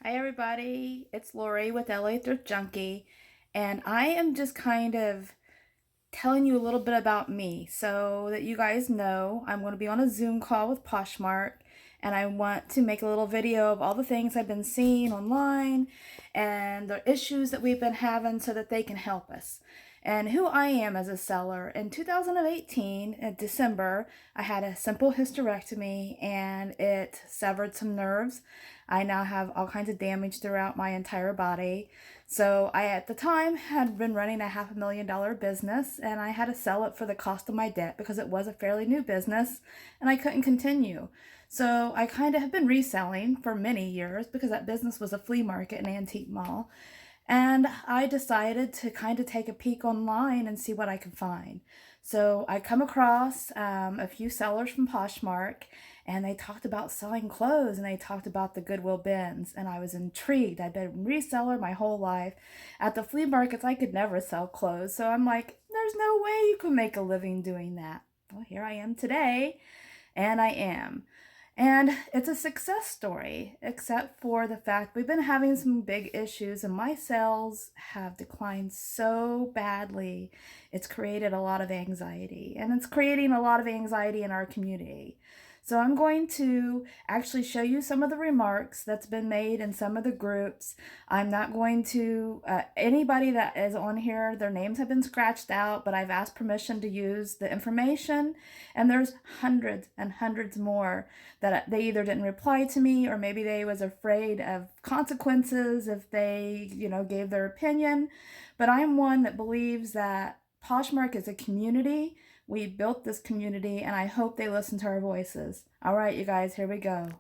Hi, everybody. It's Lori with LA Thrift Junkie, and I am just kind of telling you a little bit about me so that you guys know I'm going to be on a Zoom call with Poshmark, and I want to make a little video of all the things I've been seeing online and the issues that we've been having so that they can help us. And who I am as a seller. In 2018, in December, I had a simple hysterectomy and it severed some nerves. I now have all kinds of damage throughout my entire body. So I, at the time, had been running a $500,000 business and I had to sell it for the cost of my debt because it was a fairly new business and I couldn't continue. So I kind of have been reselling for many years because that business was a flea market and antique mall. And I decided to kind of take a peek online and see what I could find. So I come across a few sellers from Poshmark, and they talked about selling clothes and they talked about the Goodwill bins. And I was intrigued. I'd been a reseller my whole life. At the flea markets, I could never sell clothes. So I'm like, there's no way you can make a living doing that. Well, here I am today, and I am. And it's a success story, except for the fact we've been having some big issues, and my sales have declined so badly. It's created a lot of anxiety, and it's creating a lot of anxiety in our community. So I'm going to actually show you some of the remarks that's been made in some of the groups. I'm not going to, anybody that is on here, their names have been scratched out, but I've asked permission to use the information. And there's hundreds and hundreds more that they either didn't reply to me or maybe they was afraid of consequences if they, gave their opinion. But I'm one that believes that Poshmark is a community. We built this community and I hope they listen to our voices. All right, you guys, here we go.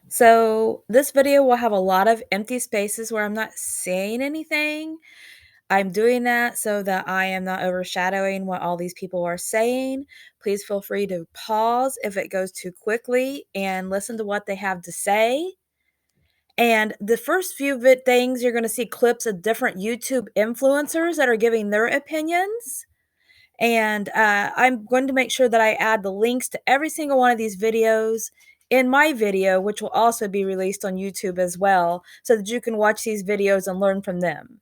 So this video will have a lot of empty spaces where I'm not saying anything. I'm doing that so that I am not overshadowing what all these people are saying. Please feel free to pause if it goes too quickly and listen to what they have to say. And the first few things, you're going to see clips of different YouTube influencers that are giving their opinions. And I'm going to make sure that I add the links to every single one of these videos in my video, which will also be released on YouTube as well, so that you can watch these videos and learn from them.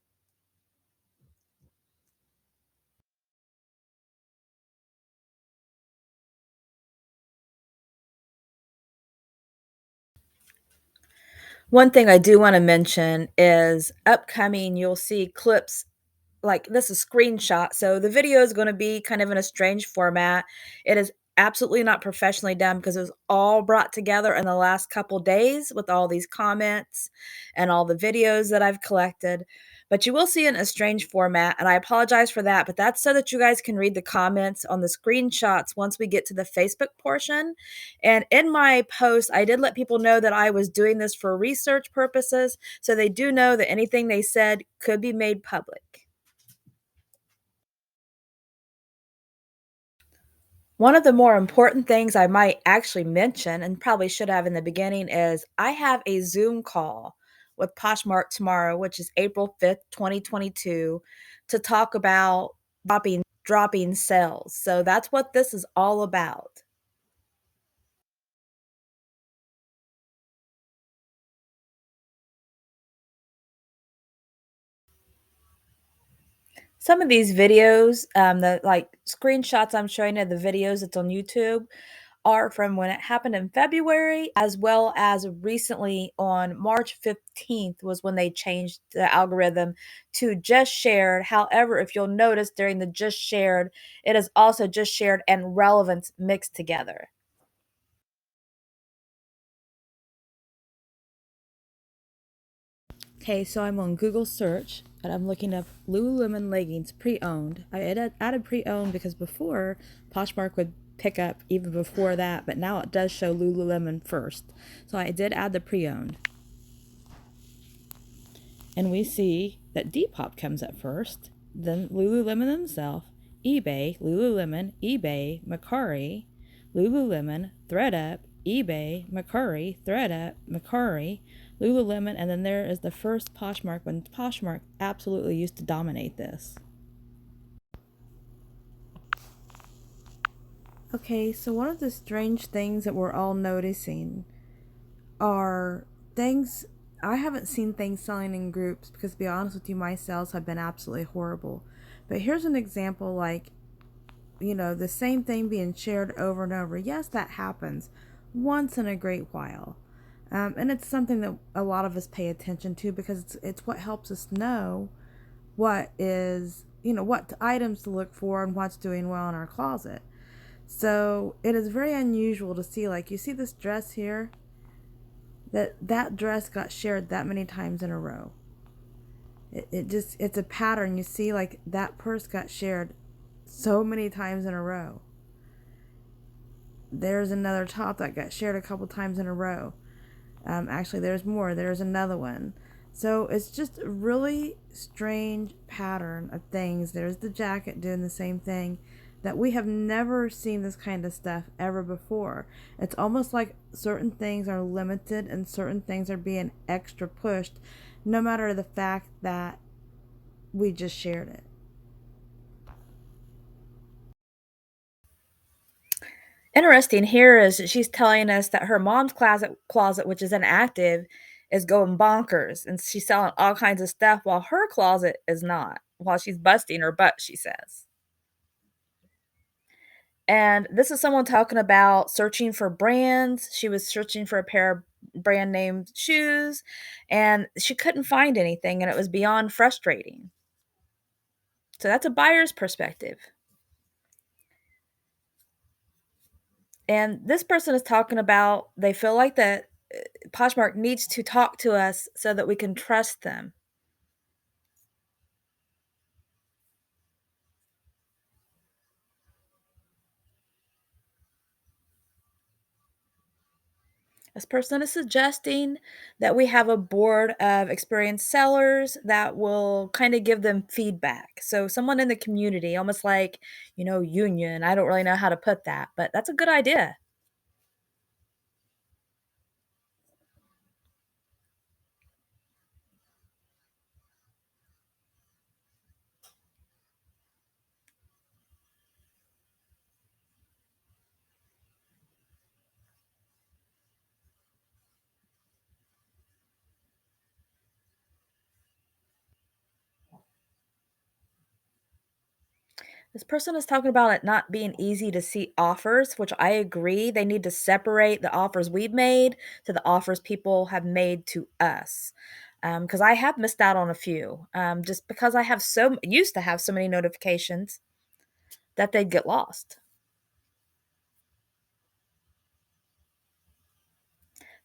One thing I do want to mention is upcoming, you'll see clips like this is screenshot. So the video is going to be kind of in a strange format. It is absolutely not professionally done because it was all brought together in the last couple days with all these comments and all the videos that I've collected. But you will see it in a strange format, and I apologize for that. But that's so that you guys can read the comments on the screenshots once we get to the Facebook portion. And in my post, I did let people know that I was doing this for research purposes, so they do know that anything they said could be made public. One of the more important things I might actually mention, and probably should have in the beginning, is I have a Zoom call with Poshmark tomorrow, which is April 5th, 2022, to talk about dropping sales. So that's what this is all about. Some of these videos, the like screenshots I'm showing you, the videos that's on YouTube, are from when it happened in February, as well as recently on March 15th was when they changed the algorithm to just shared. However, if you'll notice during the just shared, it is also just shared and relevance mixed together. Okay, so I'm on Google search and I'm looking up Lululemon leggings pre-owned. I added pre-owned because before Poshmark would pick up even before that, but now it does show Lululemon first. So I did add the pre-owned. And we see that Depop comes up first, then Lululemon themselves, eBay, Lululemon, eBay, Mercari, Lululemon, ThredUp, eBay, Mercari, ThredUp, Mercari, Lululemon, and then there is the first Poshmark when Poshmark absolutely used to dominate this. Okay, so one of the strange things that we're all noticing are things. I haven't seen things selling in groups because, to be honest with you, my sales have been absolutely horrible. But here's an example like, the same thing being shared over and over. Yes, that happens once in a great while. And it's something that a lot of us pay attention to because it's what helps us know what is, what items to look for and what's doing well in our closet. So it is very unusual to see, like, you see this dress here, that dress got shared that many times in a row. It's a pattern. You see, like, that purse got shared so many times in a row. There's another top that got shared a couple times in a row. Actually, there's more. There's another one. So it's just a really strange pattern of things. There's the jacket doing the same thing, that we have never seen this kind of stuff ever before. It's almost like certain things are limited and certain things are being extra pushed, no matter the fact that we just shared it. Interesting here is that she's telling us that her mom's closet, which is inactive, is going bonkers, and she's selling all kinds of stuff while her closet is not, while she's busting her butt, she says. And this is someone talking about searching for brands. She was searching for a pair of brand name shoes, and she couldn't find anything, and it was beyond frustrating. So that's a buyer's perspective. And this person is talking about they feel like that Poshmark needs to talk to us so that we can trust them. This person is suggesting that we have a board of experienced sellers that will kind of give them feedback. So, someone in the community, almost like, union. I don't really know how to put that, but that's a good idea. This person is talking about it not being easy to see offers, which I agree. They need to separate the offers we've made to the offers people have made to us. Because I have missed out on a few, just because I have used to have so many notifications that they'd get lost.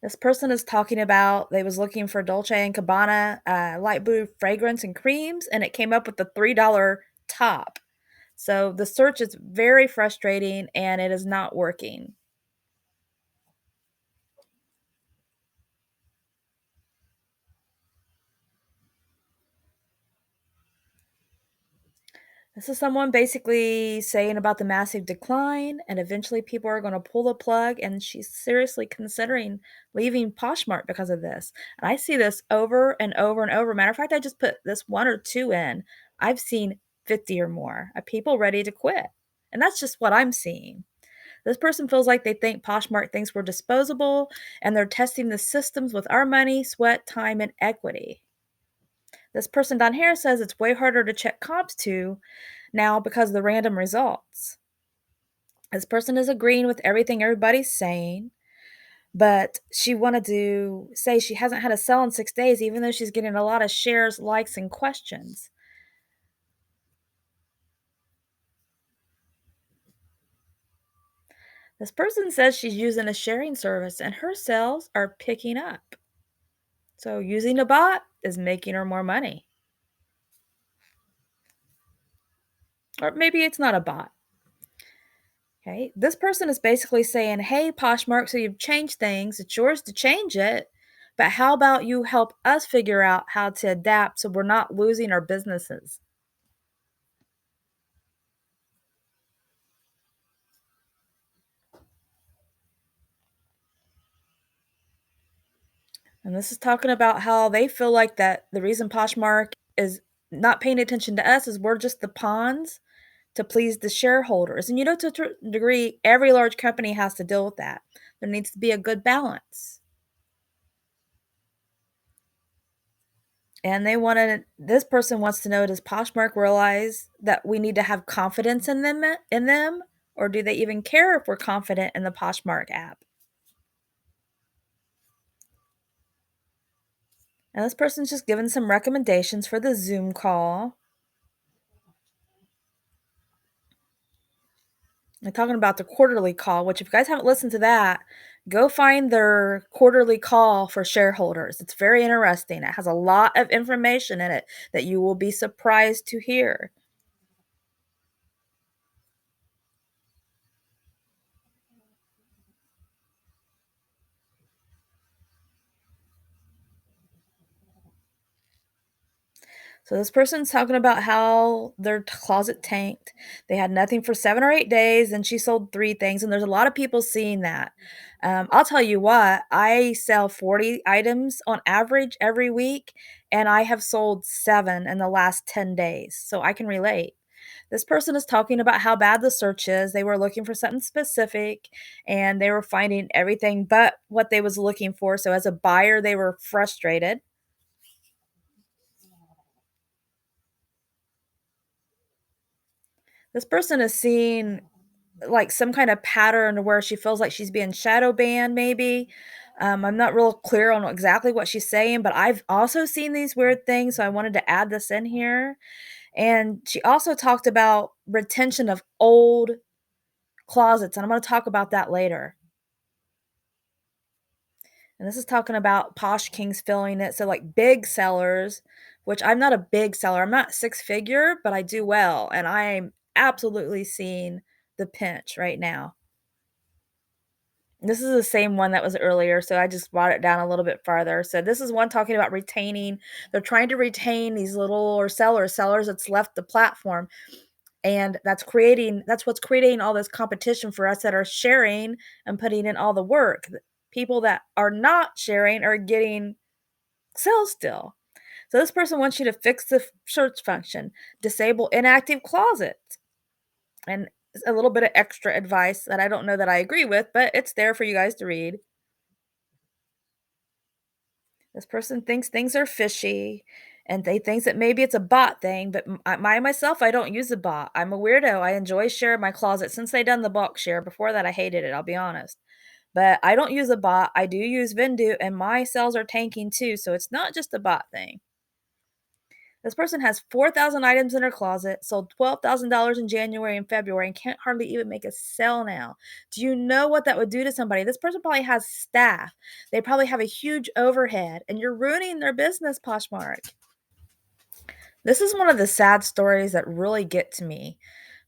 This person is talking about they was looking for Dolce& and Gabbana, light blue fragrance and creams, and it came up with the $3 top. So the search is very frustrating and it is not working. This is someone basically saying about the massive decline, and eventually people are going to pull the plug, and she's seriously considering leaving Poshmark because of this. And I see this over and over and over. Matter of fact, I just put this one or two in. I've seen 50 or more of people ready to quit. And that's just what I'm seeing. This person feels like they think Poshmark thinks we're disposable, and they're testing the systems with our money, sweat, time, and equity. This person down here says it's way harder to check comps to now because of the random results. This person is agreeing with everything everybody's saying, but she wanted to say she hasn't had a sell in 6 days, even though she's getting a lot of shares, likes, and questions. This person says she's using a sharing service and her sales are picking up. So using a bot is making her more money. Or maybe it's not a bot. Okay. This person is basically saying, hey, Poshmark, so you've changed things. It's yours to change it. But how about you help us figure out how to adapt so we're not losing our businesses? And this is talking about how they feel like that the reason Poshmark is not paying attention to us is we're just the pawns to please the shareholders. And to a certain degree, every large company has to deal with that. There needs to be a good balance. And this person wants to know, does Poshmark realize that we need to have confidence in them, or do they even care if we're confident in the Poshmark app? And this person's just given some recommendations for the Zoom call. They're talking about the quarterly call, which if you guys haven't listened to that, go find their quarterly call for shareholders. It's very interesting. It has a lot of information in it that you will be surprised to hear. So this person's talking about how their closet tanked. They had nothing for 7 or 8 days, and she sold 3 things, and there's a lot of people seeing that. I'll tell you what, I sell 40 items on average every week, and I have sold 7 in the last 10 days, so I can relate. This person is talking about how bad the search is. They were looking for something specific, and they were finding everything but what they was looking for. So as a buyer, they were frustrated. This person is seeing like some kind of pattern where she feels like she's being shadow banned, maybe. I'm not real clear on exactly what she's saying, but I've also seen these weird things, so I wanted to add this in here. And she also talked about retention of old closets, and I'm going to talk about that later. And this is talking about Posh Kings filling it. So, like big sellers, which I'm not a big seller, I'm not six figure, but I do well. And I'm absolutely seeing the pinch right now. This is the same one that was earlier, so I just brought it down a little bit farther. So this is one talking about retaining. They're trying to retain these little or sellers that's left the platform, and that's what's creating all this competition for us that are sharing and putting in all the work. People that are not sharing are getting sales still. So this person wants you to fix the search function, disable inactive closets, and a little bit of extra advice that I don't know that I agree with, but it's there for you guys to read. This person thinks things are fishy, and they thinks that maybe it's a bot thing, but myself, I don't use a bot. I'm a weirdo. I enjoy sharing my closet since they done the bulk share. Before that, I hated it, I'll be honest. But I don't use a bot. I do use Vendu, and my sales are tanking too, so it's not just a bot thing. This person has 4,000 items in her closet, sold $12,000 in January and February, and can't hardly even make a sale now. Do you know what that would do to somebody? This person probably has staff. They probably have a huge overhead, and you're ruining their business, Poshmark. This is one of the sad stories that really get to me.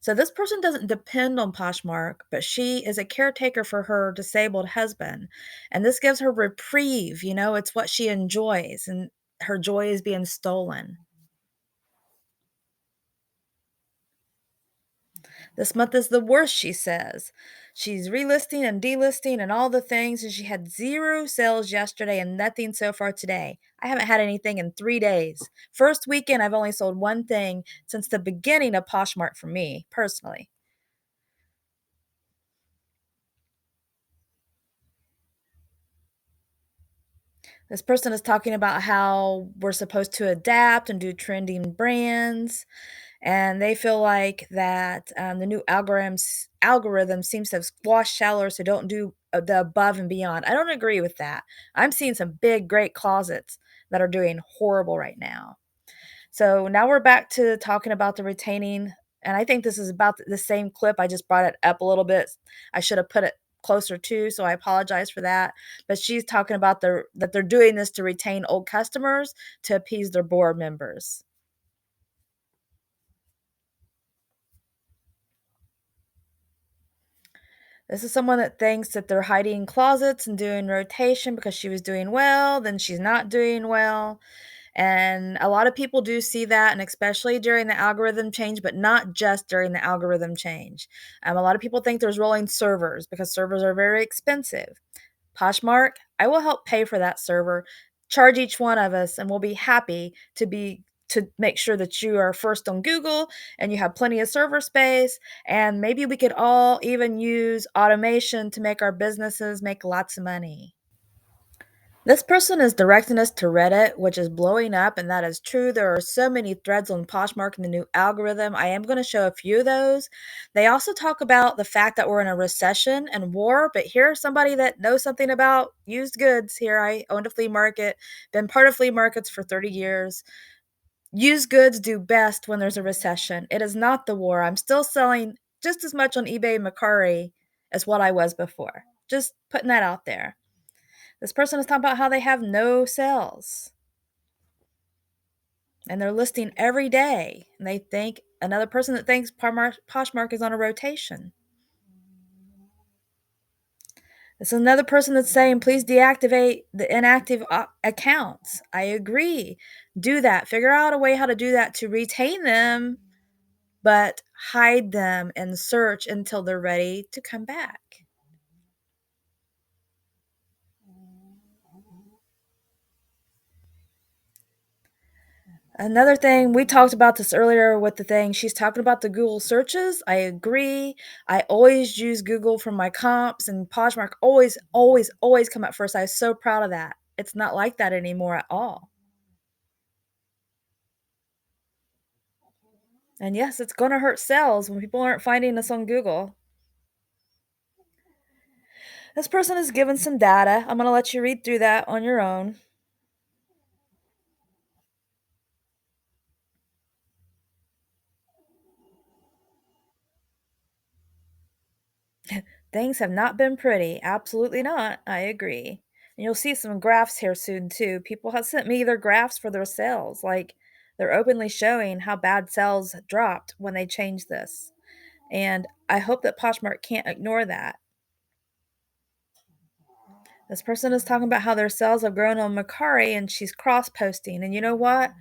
So this person doesn't depend on Poshmark, but she is a caretaker for her disabled husband. And this gives her reprieve, it's what she enjoys, and her joy is being stolen. This month is the worst, she says. She's relisting and delisting and all the things, and she had 0 sales yesterday and nothing so far today. I haven't had anything in 3 days. First weekend, I've only sold 1 thing since the beginning of Poshmark for me, personally. This person is talking about how we're supposed to adapt and do trending brands, and they feel like that the new algorithm seems to have squashed sellers who don't do the above and beyond. I don't agree with that. I'm seeing some big, great closets that are doing horrible right now. So now we're back to talking about the retaining, and I think this is about the same clip. I just brought it up a little bit. I should have put it closer to, so I apologize for that. But she's talking about that they're doing this to retain old customers to appease their board members. This is someone that thinks that they're hiding closets and doing rotation because she was doing well, then she's not doing well. And a lot of people do see that, and especially during the algorithm change, but not just during the algorithm change. A lot of people think there's rolling servers because servers are very expensive. Poshmark, I will help pay for that server, charge each one of us, and we'll be happy to be to make sure that you are first on Google and you have plenty of server space. And maybe we could all even use automation to make our businesses make lots of money. This person is directing us to Reddit, which is blowing up, and that is true. There are so many threads on Poshmark and the new algorithm. I am going to show a few of those. They also talk about the fact that we're in a recession and war, but here's somebody that knows something about used goods. Here, I owned a flea market, been part of flea markets for 30 years. Used goods do best when there's a recession. It is not the war. I'm still selling just as much on eBay and Mercari as what I was before. Just putting that out there. This person is talking about how they have no sales and they're listing every day. And they think another person that thinks Poshmark is on a rotation. It's another person that's saying, please deactivate the inactive accounts. I agree. Do that. Figure out a way how to do that to retain them, but hide them and search until they're ready to come back. Another thing, we talked about this earlier with the thing, she's talking about the Google searches. I agree. I always use Google for my comps, and Poshmark always, always, always come up first. I was so proud of that. It's not like that anymore at all. And yes, it's going to hurt sales when people aren't finding us on Google. This person is given some data. I'm going to let you read through that on your own. Things have not been pretty. Absolutely not. I agree. And you'll see some graphs here soon too. People have sent me their graphs for their sales. Like they're openly showing how bad sales dropped when they changed this. And I hope that Poshmark can't ignore that. This person is talking about how their sales have grown on Macari and she's cross posting. And you know what?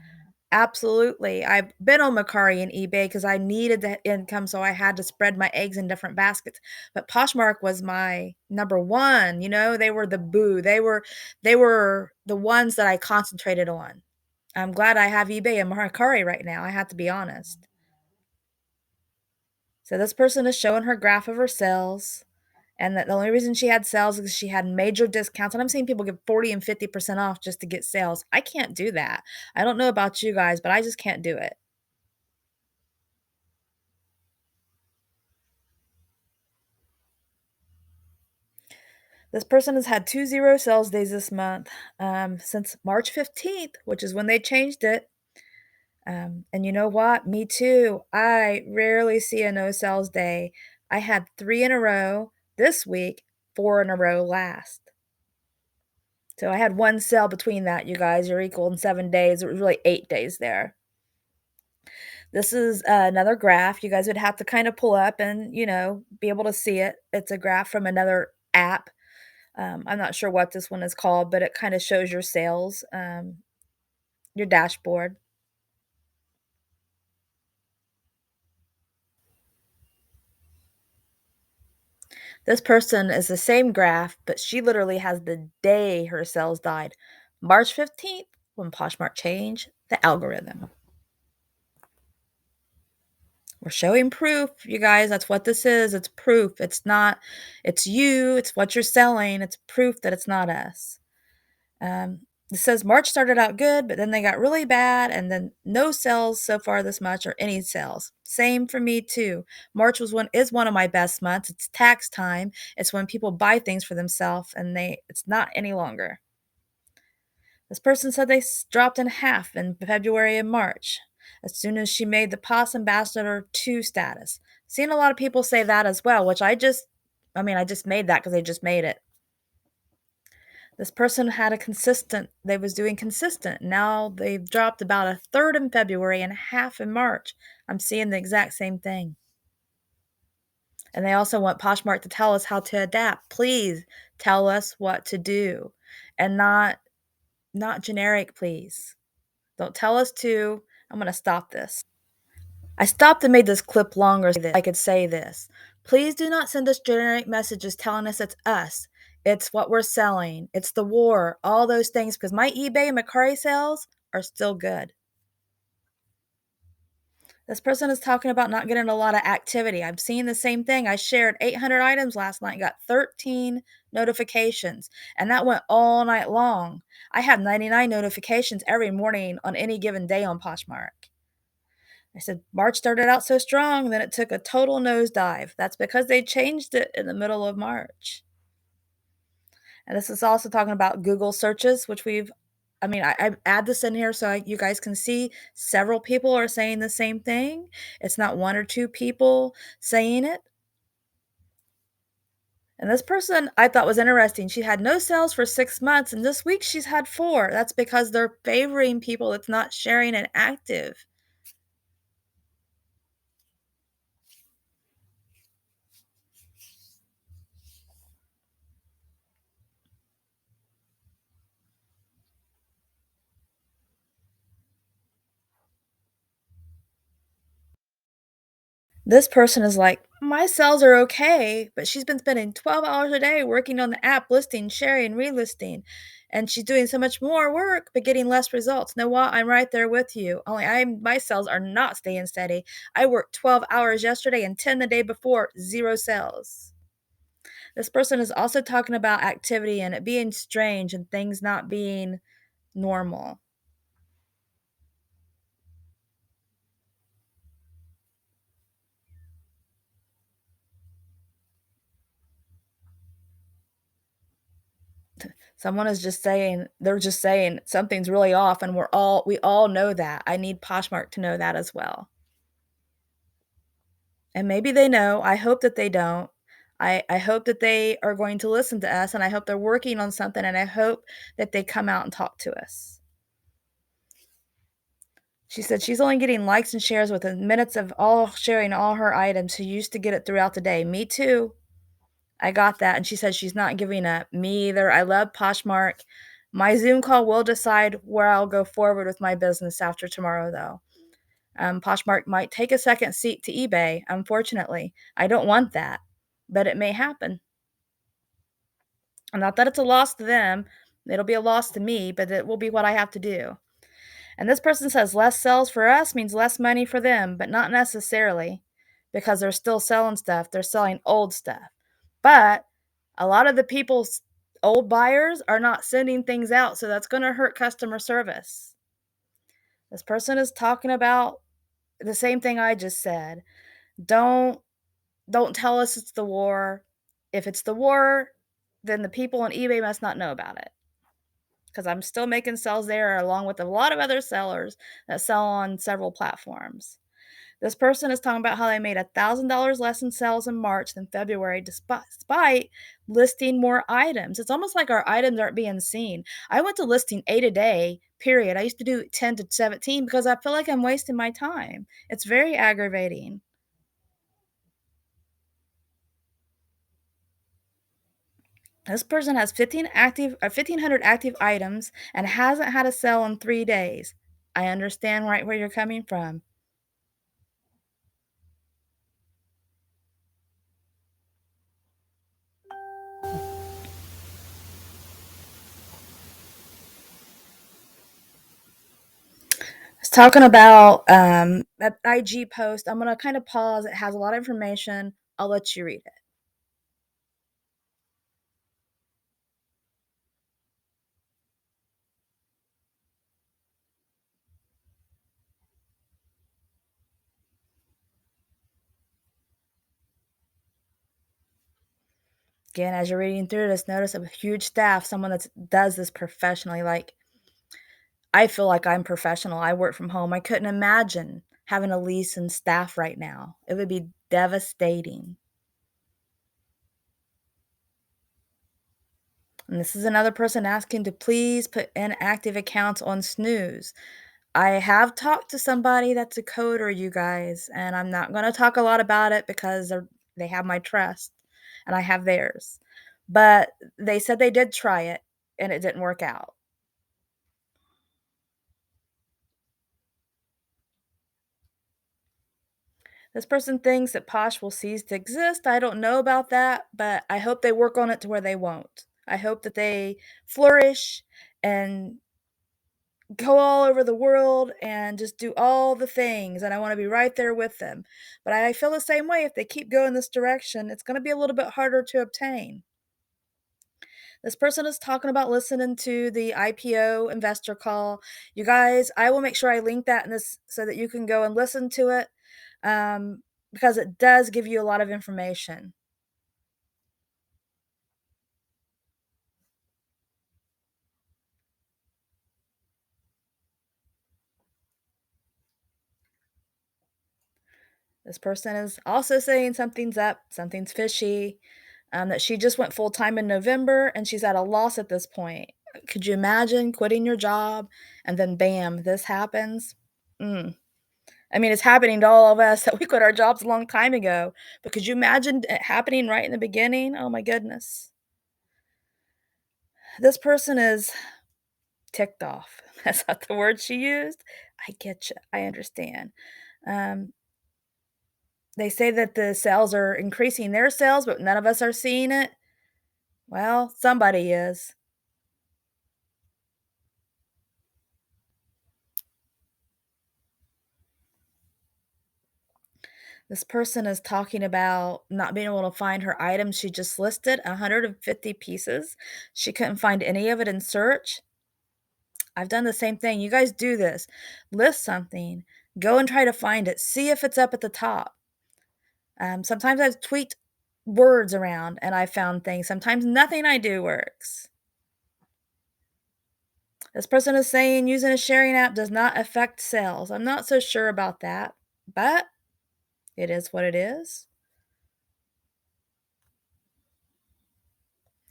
Absolutely. I've been on Mercari and eBay because I needed the income, so I had to spread my eggs in different baskets. But Poshmark was my number one. They were the boo. They were the ones that I concentrated on. I'm glad I have eBay and Mercari right now. I have to be honest. So this person is showing her graph of her sales, and that the only reason she had sales is she had major discounts. And I'm seeing people give 40 and 50% off just to get sales. I can't do that. I don't know about you guys, but I just can't do it. This person has had 2 0 sales days this month since March 15th, which is when they changed it. And you know what? Me too. I rarely see a no sales day. I had 3 in a row this week, 4 in a row last. So I had one sale between that, you guys. You're equal in 7 days. It was really 8 days there. This is another graph. You guys would have to kind of pull up and, be able to see it. It's a graph from another app. I'm not sure what this one is called, but it kind of shows your sales, your dashboard. This person is the same graph, but she literally has the day her sales died. March 15th, when Poshmark changed the algorithm. We're showing proof, you guys. That's what this is. It's proof. It's not, it's you, it's what you're selling. It's proof that it's not us. It says March started out good, but then they got really bad, and then no sales so far this much or any sales. Same for me too. March is one of my best months. It's tax time. It's when people buy things for themselves, and it's not any longer. This person said they dropped in half in February and March as soon as she made the POS Ambassador 2 status. Seen a lot of people say that as well, which I just made that because they just made it. This person had they was doing consistent. Now they've dropped about a third in February and half in March. I'm seeing the exact same thing. And they also want Poshmark to tell us how to adapt. Please tell us what to do and not generic, please. Don't tell us to. I'm going to stop this. I stopped and made this clip longer so that I could say this. Please do not send us generic messages telling us it's us. It's what we're selling. It's the war. All those things. Because my eBay and Mercari sales are still good. This person is talking about not getting a lot of activity. I'm seeing the same thing. I shared 800 items last night, got 13 notifications, and that went all night long. I have 99 notifications every morning on any given day on Poshmark. I said, March started out so strong, then it took a total nosedive. That's because they changed it in the middle of March. And this is also talking about Google searches, which I add this in here so you guys can see several people are saying the same thing. It's not one or two people saying it. And this person I thought was interesting. She had no sales for 6 months, and this week she's had four. That's because they're favoring people that's not sharing and active. This person is like, my sales are okay, but she's been spending 12 hours a day working on the app, listing, sharing, relisting. And she's doing so much more work, but getting less results. Know what? I'm right there with you. Only my sales are not staying steady. I worked 12 hours yesterday and 10 the day before, zero sales. This person is also talking about activity and it being strange and things not being normal. Someone is just saying they're just saying something's really off, and we all know that. I need Poshmark to know that as well. And maybe they know. I hope that they don't. I hope that they are going to listen to us, and I hope they're working on something, and I hope that they come out and talk to us. She said she's only getting likes and shares within minutes of all sharing all her items. She used to get it throughout the day. Me too. I got that, and she said she's not giving up. Me either. I love Poshmark. My Zoom call will decide where I'll go forward with my business after tomorrow, though. Poshmark might take a second seat to eBay, unfortunately. I don't want that, but it may happen. And not that it's a loss to them, it'll be a loss to me, but it will be what I have to do. And this person says less sales for us means less money for them, but not necessarily because they're still selling stuff. They're selling old stuff. But a lot of the people's old buyers are not sending things out, so that's going to hurt customer service. This person is talking about the same thing I just said. Don't don't tell us it's the war. If it's the war, then the people on eBay must not know about it because I'm still making sales there along with a lot of other sellers that sell on several platforms. This person is talking about how they made $1,000 less in sales in March than February despite listing more items. It's almost like our items aren't being seen. I went to listing 8 a day, period. I used to do 10 to 17 because I feel like I'm wasting my time. It's very aggravating. This person has 1,500 active items and hasn't had a sale in 3 days. I understand right where you're coming from. It's talking about that IG post. I'm going to kind of pause. It has a lot of information. I'll let you read it. Again, as you're reading through this, notice a huge staff, someone that does this professionally. Like, I feel like I'm professional. I work from home. I couldn't imagine having a lease and staff right now. It would be devastating. And this is another person asking to please put inactive accounts on snooze. I have talked to somebody that's a coder, you guys, and I'm not going to talk a lot about it because they have my trust and I have theirs. But they said they did try it and it didn't work out. This person thinks that Posh will cease to exist. I don't know about that, but I hope they work on it to where they won't. I hope that they flourish and go all over the world and just do all the things, and I want to be right there with them. But I feel the same way. If they keep going this direction, it's going to be a little bit harder to obtain. This person is talking about listening to the IPO investor call. You guys, I will make sure I link that in this so that you can go and listen to it, because it does give you a lot of information. This person is also saying something's up, something's fishy, that she just went full time in November and she's at a loss at this point. Could you imagine quitting your job and then bam, this happens? Mm. I mean, it's happening to all of us that we quit our jobs a long time ago, but could you imagine it happening right in the beginning? Oh my goodness. This person is ticked off. That's not the word she used. I get you. I understand. Um, they say that the sales are increasing their sales, but none of us are seeing it. Well, somebody is. This person is talking about not being able to find her items. She just listed 150 pieces. She couldn't find any of it in search. I've done the same thing. You guys do this. List something, go and try to find it, see if it's up at the top. Sometimes I've tweaked words around and I found things. Sometimes nothing I do works. This person is saying using a sharing app does not affect sales. I'm not so sure about that, but it is what it is.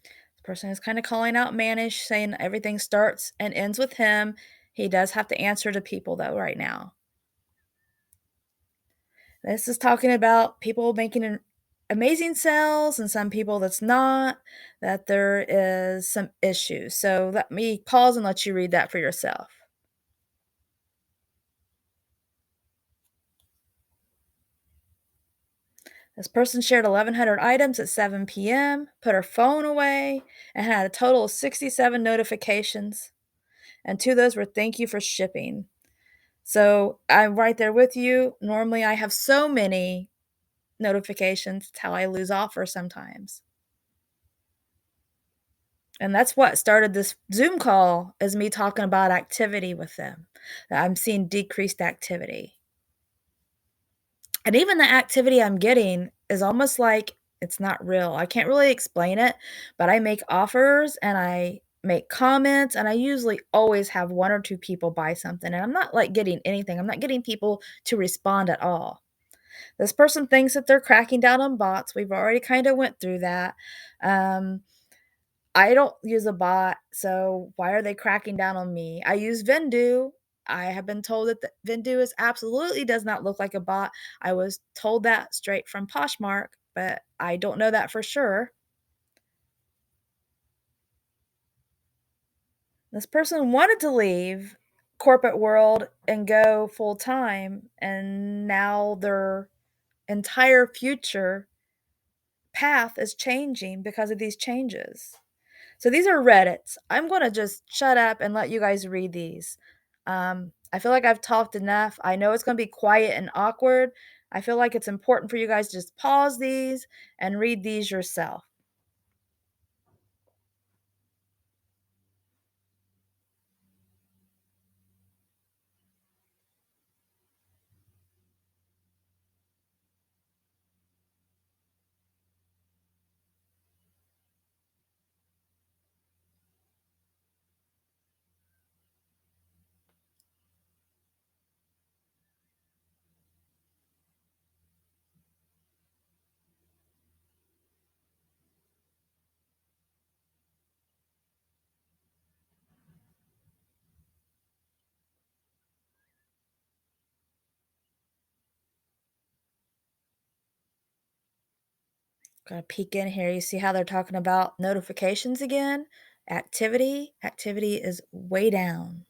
This person is kind of calling out Manish, saying everything starts and ends with him. He does have to answer to people, though, right now. This is talking about people making an amazing sales and some people that's not, that there is some issues. So let me pause and let you read that for yourself. This person shared 1,100 items at 7 p.m., put her phone away, and had a total of 67 notifications. And two of those were thank you for shipping. So I'm right there with you. Normally, I have so many notifications. It's how I lose offers sometimes. And that's what started this Zoom call, is me talking about activity with them. I'm seeing decreased activity. And even the activity I'm getting is almost like it's not real. I can't really explain it, but I make offers and I make comments and I usually always have one or two people buy something and I'm not like getting anything. I'm not getting people to respond at all. This person thinks that they're cracking down on bots. We've already kind of went through that. Um, I don't use a bot, so why are they cracking down on me? I use Vendu. I have been told that the Vendu is absolutely does not look like a bot. I was told that straight from Poshmark, but I don't know that for sure. This person wanted to leave corporate world and go full time, and now their entire future path is changing because of these changes. So these are Reddits. I'm gonna just shut up and let you guys read these. I feel like I've talked enough. I know it's gonna be quiet and awkward. I feel like it's important for you guys to just pause these and read these yourself. Gonna peek in here. You see how they're talking about notifications again? Activity. Activity is way down.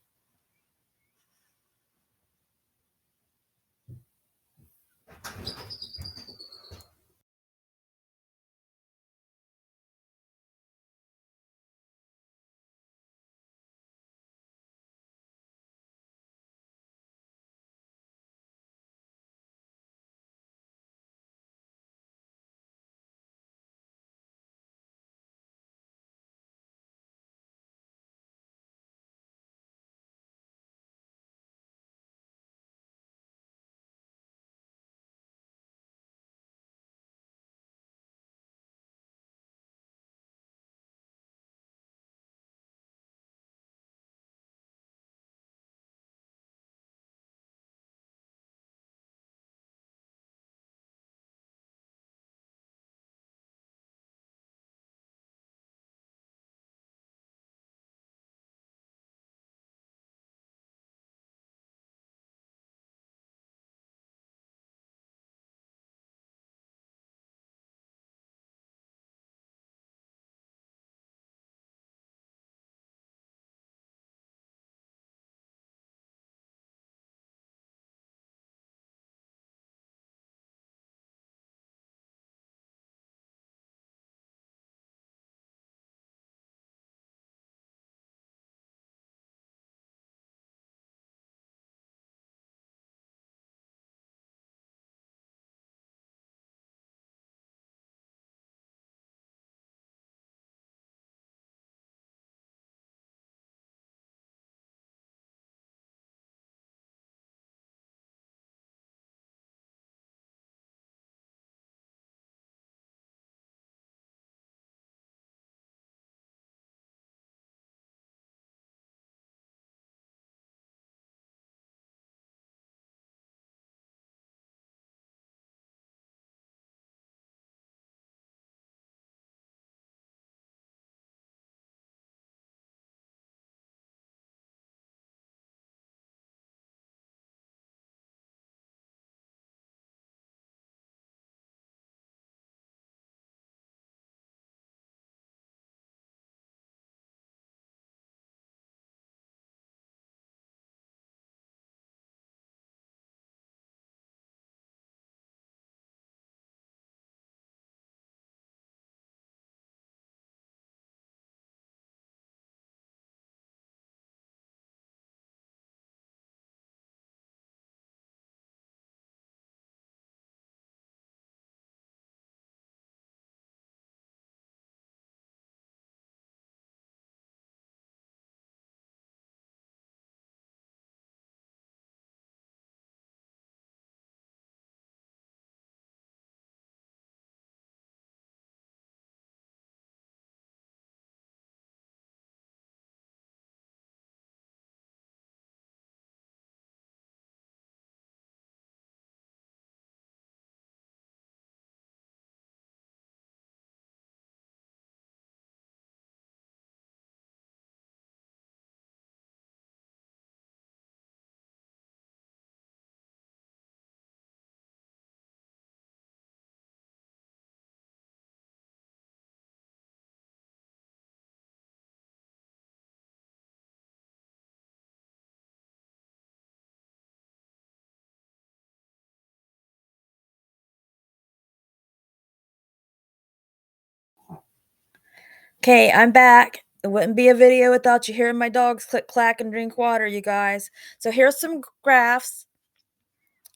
Okay, I'm back. It wouldn't be a video without you hearing my dogs click clack and drink water, you guys. So here's some graphs.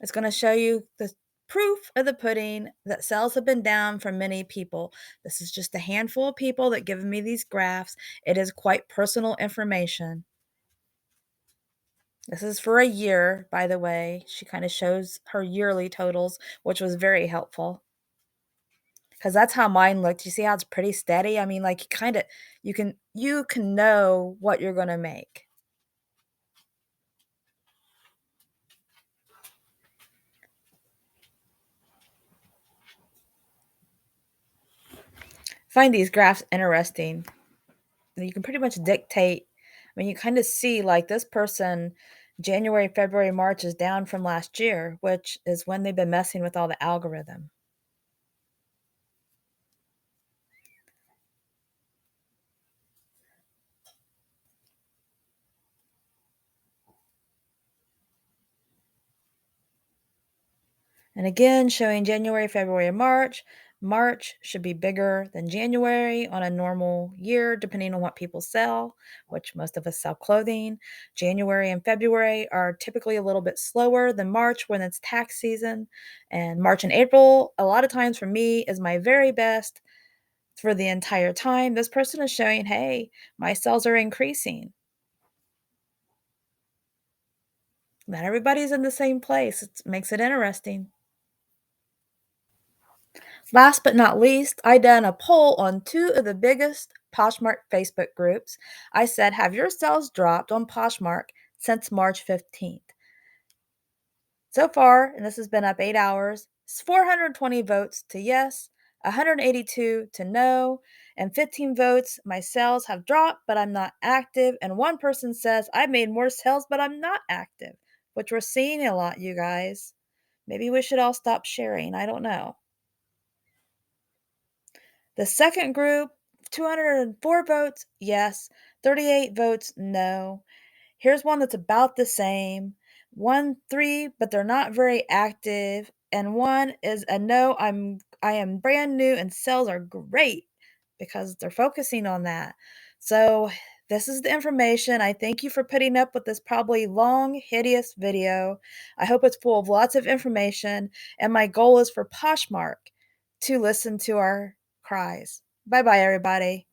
It's going to show you the proof of the pudding that sales have been down for many people. This is just a handful of people that given me these graphs. It is quite personal information. This is for a year, by the way. She kind of shows her yearly totals, which was very helpful. Because that's how mine looked. You see how it's pretty steady? I mean, like, you can know what you're gonna make. Find these graphs interesting. You can pretty much dictate. I mean, you kind of see, like, this person, January, February, March is down from last year, which is when they've been messing with all the algorithm. And again, showing January, February, and March. March should be bigger than January on a normal year, depending on what people sell, which most of us sell clothing. January and February are typically a little bit slower than March when it's tax season. And March and April, a lot of times for me, is my very best for the entire time. This person is showing, hey, my sales are increasing. Not everybody's in the same place. It makes it interesting. Last but not least, I done a poll on two of the biggest Poshmark Facebook groups. I said, have your sales dropped on Poshmark since March 15th? So far, and this has been up 8 hours, it's 420 votes to yes, 182 to no, and 15 votes. My sales have dropped, but I'm not active. And one person says, I made more sales, but I'm not active, which we're seeing a lot, you guys. Maybe we should all stop sharing. I don't know. The second group, 204 votes, yes. 38 votes, no. Here's one that's about the same. One, three, but they're not very active. And one is a no, I am brand new and sales are great because they're focusing on that. So this is the information. I thank you for putting up with this probably long, hideous video. I hope it's full of lots of information. And my goal is for Poshmark to listen to our cries. Bye bye, everybody.